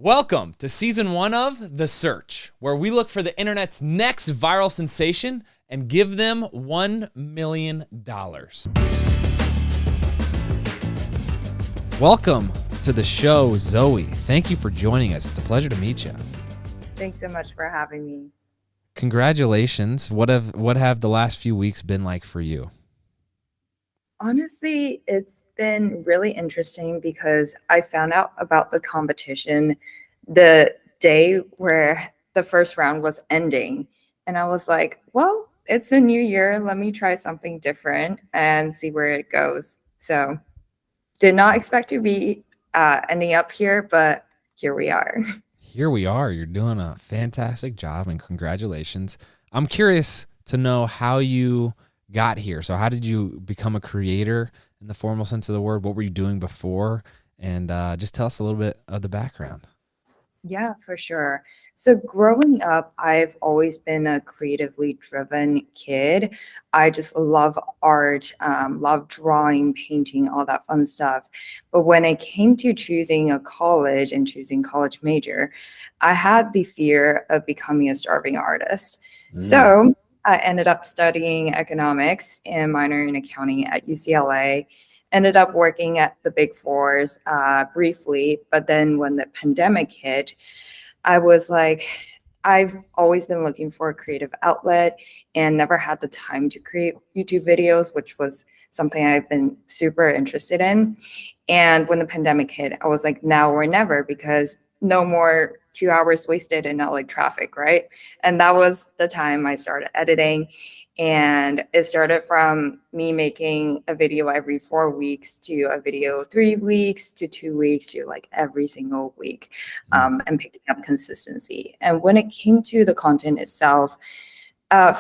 Welcome to season 1 of The Search, where we look for the internet's next viral sensation and give them $1 million. Welcome to the show, Zoe. Thank you for joining us. It's a pleasure to meet you. Thanks so much for having me. Congratulations. What have the last few weeks been like for you? Honestly, it's been really interesting because I found out about the competition the day where the first round was ending. And I was like, well, it's a new year. Let me try something different and see where it goes. So, did not expect to be ending up here, but here we are. Here we are. You're doing a fantastic job, and congratulations. I'm curious to know how you got here. So how did you become a creator in the formal sense of the word? What were you doing before? And just tell us a little bit of the background. Yeah, for sure. So growing up, I've always been a creatively driven kid. I just love art, love drawing, painting, all that fun stuff. But when it came to choosing a college and choosing college major, I had the fear of becoming a starving artist. So I ended up studying economics and minor in accounting at UCLA. Ended up working at the Big Fours briefly, but then when the pandemic hit, I was like, I've always been looking for a creative outlet and never had the time to create YouTube videos, which was something I've been super interested in. And when the pandemic hit, I was like, now or never, because no more 2 hours wasted in LA traffic, right? And that was the time I started editing. And it started from me making a video every 4 weeks to a video 3 weeks to 2 weeks to like every single week, and picking up consistency. And when it came to the content itself,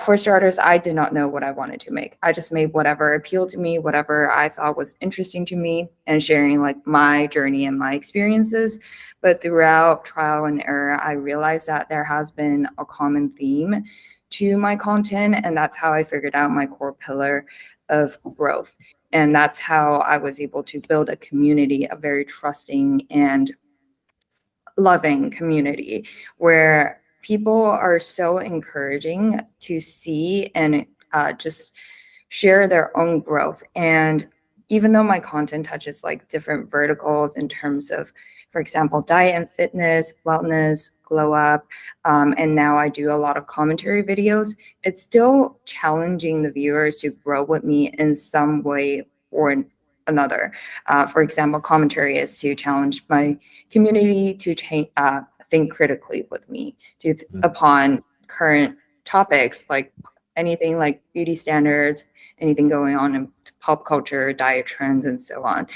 for starters, I did not know what I wanted to make. I just made whatever appealed to me, whatever I thought was interesting to me, and sharing like my journey and my experiences. But throughout trial and error, I realized that there has been a common theme to my content, and that's how I figured out my core pillar of growth. And that's how I was able to build a community, a very trusting and loving community where people are so encouraging to see and just share their own growth. And even though my content touches like different verticals in terms of, for example, diet and fitness, wellness, glow up, and now I do a lot of commentary videos, it's still challenging the viewers to grow with me in some way or another. For example, commentary is to challenge my community to change, think critically with me upon current topics like anything like beauty standards, anything going on in pop culture, diet trends, and so on.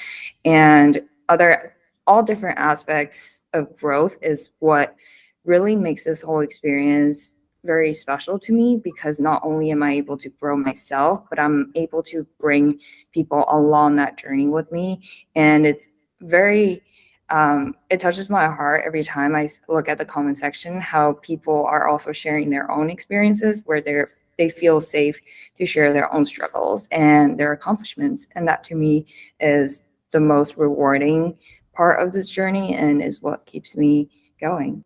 And other, all different aspects of growth is what really makes this whole experience very special to me, because not only am I able to grow myself, but I'm able to bring people along that journey with me. And it's very, it touches my heart every time I look at the comment section, how people are also sharing their own experiences where they feel safe to share their own struggles and their accomplishments. And that to me is the most rewarding part of this journey and is what keeps me going.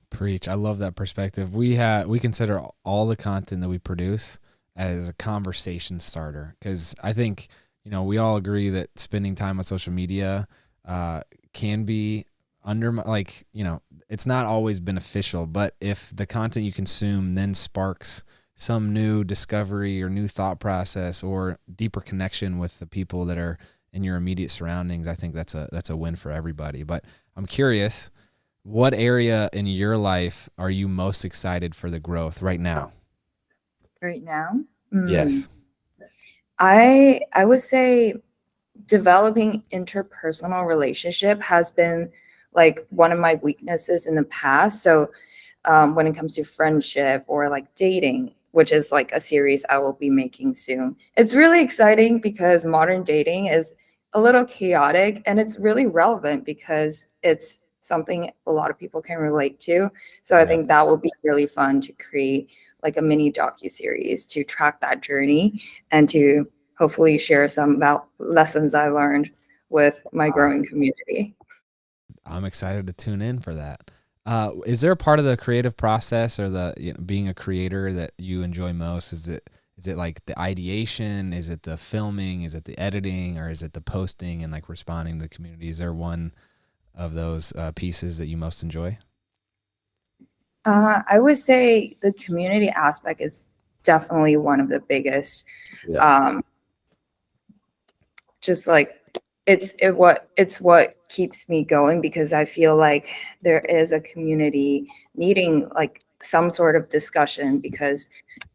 Preach. I love that perspective. We consider all the content that we produce as a conversation starter, because I think, we all agree that spending time on social media can be it's not always beneficial, but if the content you consume then sparks some new discovery or new thought process or deeper connection with the people that are in your immediate surroundings, I think that's a win for everybody. But I'm curious, what area in your life are you most excited for the growth right now? Right now, Yes. I would say developing interpersonal relationship has been like one of my weaknesses in the past. So when it comes to friendship or like dating, which is like a series I will be making soon, it's really exciting because modern dating is a little chaotic, and it's really relevant because it's something a lot of people can relate to. So I Yeah. think that will be really fun to create like a mini docu-series to track that journey and to hopefully share some about lessons I learned with my growing community. I'm excited to tune in for that. Is there a part of the creative process or the being a creator that you enjoy most? Is it like the ideation? Is it the filming? Is it the editing? Or is it the posting and like responding to the community? Is there one of those pieces that you most enjoy? I would say the community aspect is definitely one of the biggest. Yeah. Um, just like it's what keeps me going because I feel like there is a community needing like some sort of discussion because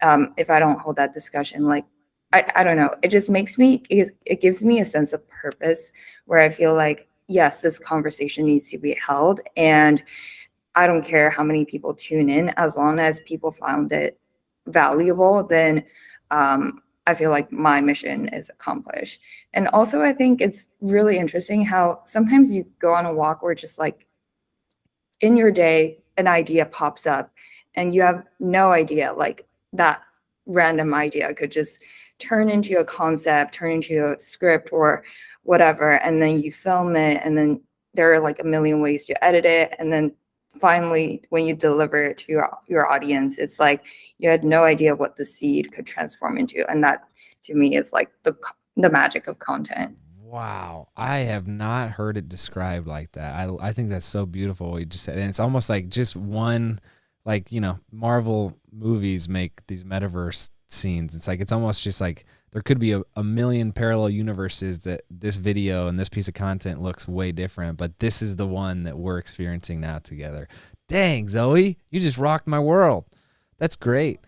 if I don't hold that discussion, like I don't know, it just makes me it gives me a sense of purpose where I feel like yes, this conversation needs to be held and I don't care how many people tune in, as long as people found it valuable, then I feel like my mission is accomplished. And also, I think it's really interesting how sometimes you go on a walk where just like in your day, an idea pops up and you have no idea, like that random idea could just turn into a concept, turn into a script or whatever. And then you film it, and then there are like a million ways to edit it. And then finally, when you deliver it to your audience, it's like you had no idea what the seed could transform into. And that to me is like the magic of content. Wow, I have not heard it described like that. I think that's so beautiful what you just said, and it's almost like just one, like Marvel movies make these metaverse scenes. It's like it's almost just like there could be a million parallel universes that this video and this piece of content looks way different, but this is the one that we're experiencing now together. Dang, Zoe, you just rocked my world. That's great.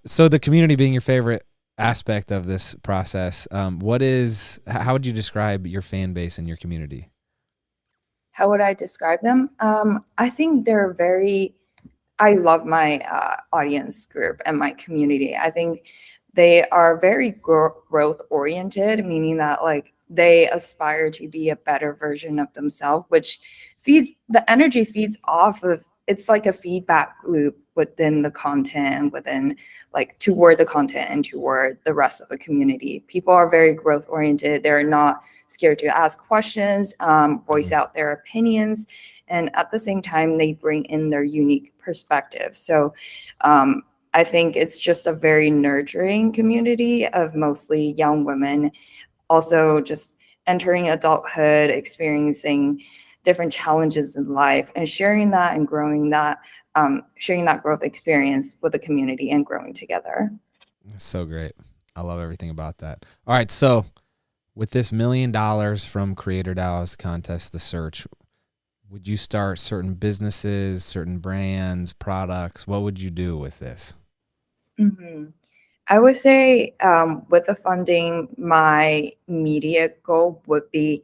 So the community being your favorite aspect of this process, how would you describe your fan base and your community? How would I describe them? I think they're very I love my audience group and my community. I think they are very growth oriented, meaning that like they aspire to be a better version of themselves, which feeds the energy feeds off of it's like a feedback loop within the content and within like toward the content and toward the rest of the community. People are very growth oriented. They're not scared to ask questions, voice Mhm. out their opinions, and at the same time they bring in their unique perspective. So I think it's just a very nurturing community of mostly young women, also just entering adulthood, experiencing different challenges in life, and sharing that and growing that, sharing that growth experience with the community and growing together. So great. I love everything about that. All right, so with this $1 million from Creator DAO's contest, the search, would you start certain businesses, certain brands, products? What would you do with this? Mhm. I would say with the funding, my immediate goal would be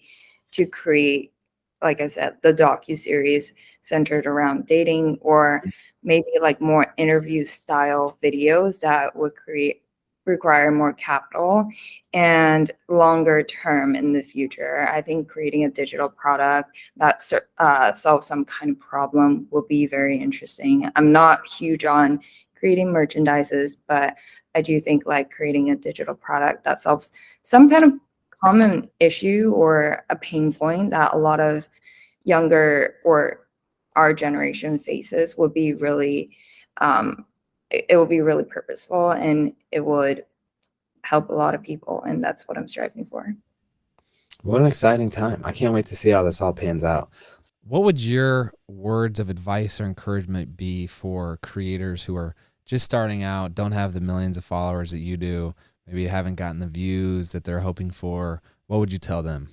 to create, like I said, the docu-series centered around dating, or maybe like more interview style videos that would create require more capital and longer term in the future. I think creating a digital product that solves some kind of problem will be very interesting. I'm not huge on creating merchandises, but I do think like creating a digital product that solves some kind of common issue or a pain point that a lot of younger or our generation faces would be really it would be really purposeful and it would help a lot of people, and that's what I'm striving for. What an exciting time. I can't wait to see how this all pans out. What would your words of advice or encouragement be for creators who are just starting out, don't have the millions of followers that you do, maybe haven't gotten the views that they're hoping for? What would you tell them?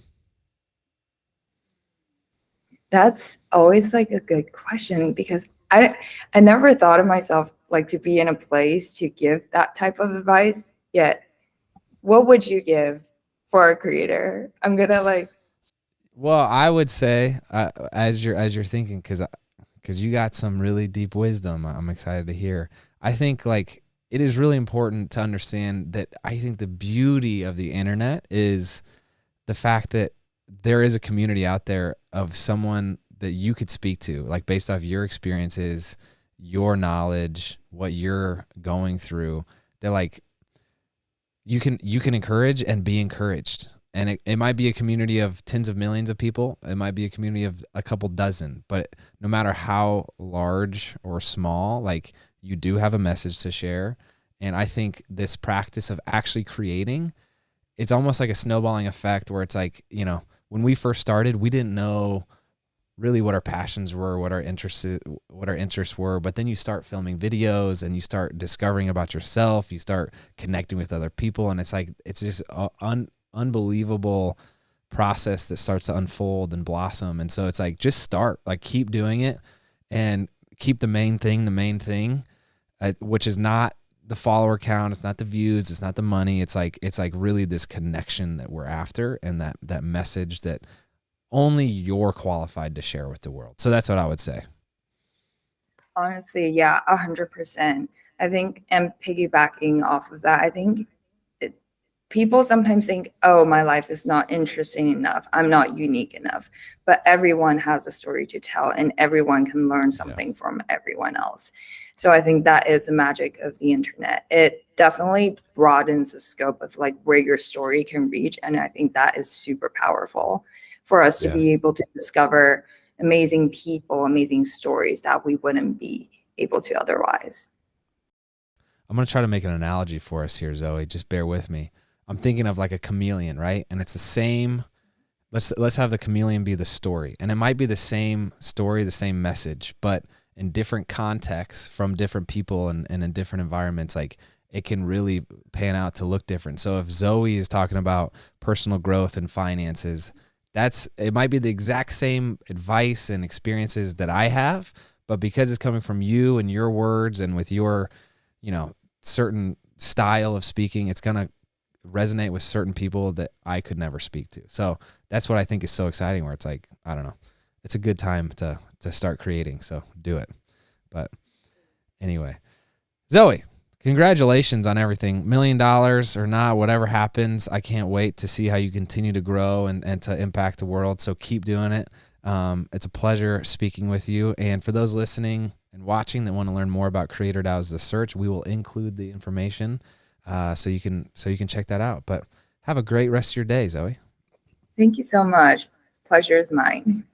That's always like a good question because I never thought of myself like to be in a place to give that type of advice. Yet, what would you give for a creator? I'm gonna like Well, I would say as you're thinking, because you got some really deep wisdom. I'm excited to hear. I think like it is really important to understand that I think the beauty of the internet is the fact that there is a community out there of someone that you could speak to, like based off your experiences, your knowledge, what you're going through, that like you can encourage and be encouraged. And it might be a community of tens of millions of people. It might be a community of a couple dozen, but no matter how large or small, like, you do have a message to share. And I think this practice of actually creating, it's almost like a snowballing effect where it's like, when we first started, we didn't know really what our passions were, what our interests were. But then you start filming videos and you start discovering about yourself. You start connecting with other people, and it's like it's just an unbelievable process that starts to unfold and blossom. And so it's like, just start, like, keep doing it, and keep the main thing, which is not the follower count, it's not the views, it's not the money. It's like really this connection that we're after, and that message that only you're qualified to share with the world. So that's what I would say. Honestly, yeah, 100%. I think, and piggybacking off of that, I think it, people sometimes think, oh, my life is not interesting enough. I'm not unique enough. But everyone has a story to tell, and everyone can learn Yeah. something from everyone else. So I think that is the magic of the internet. It definitely broadens the scope of like where your story can reach. And I think that is super powerful for us to Yeah. be able to discover amazing people, amazing stories that we wouldn't be able to otherwise. I'm going to try to make an analogy for us here, Zoe. Just bear with me. I'm thinking of like a chameleon, right? And it's the same. Let's have the chameleon be the story. And it might be the same story, the same message, but in different contexts from different people, and in different environments, like, it can really pan out to look different. So if Zoe is talking about personal growth and finances, it might be the exact same advice and experiences that I have, but because it's coming from you and your words and with your, certain style of speaking, it's going to resonate with certain people that I could never speak to. So that's what I think is so exciting, where it's like, I don't know, it's a good time to start creating. So do it. But anyway, Zoe, congratulations on everything. $1 million or not, whatever happens, I can't wait to see how you continue to grow and to impact the world. So keep doing it. It's a pleasure speaking with you. And for those listening and watching that want to learn more about Creator DAO's The Search, we will include the information so you can check that out. But have a great rest of your day, Zoe. Thank you so much. Pleasure is mine.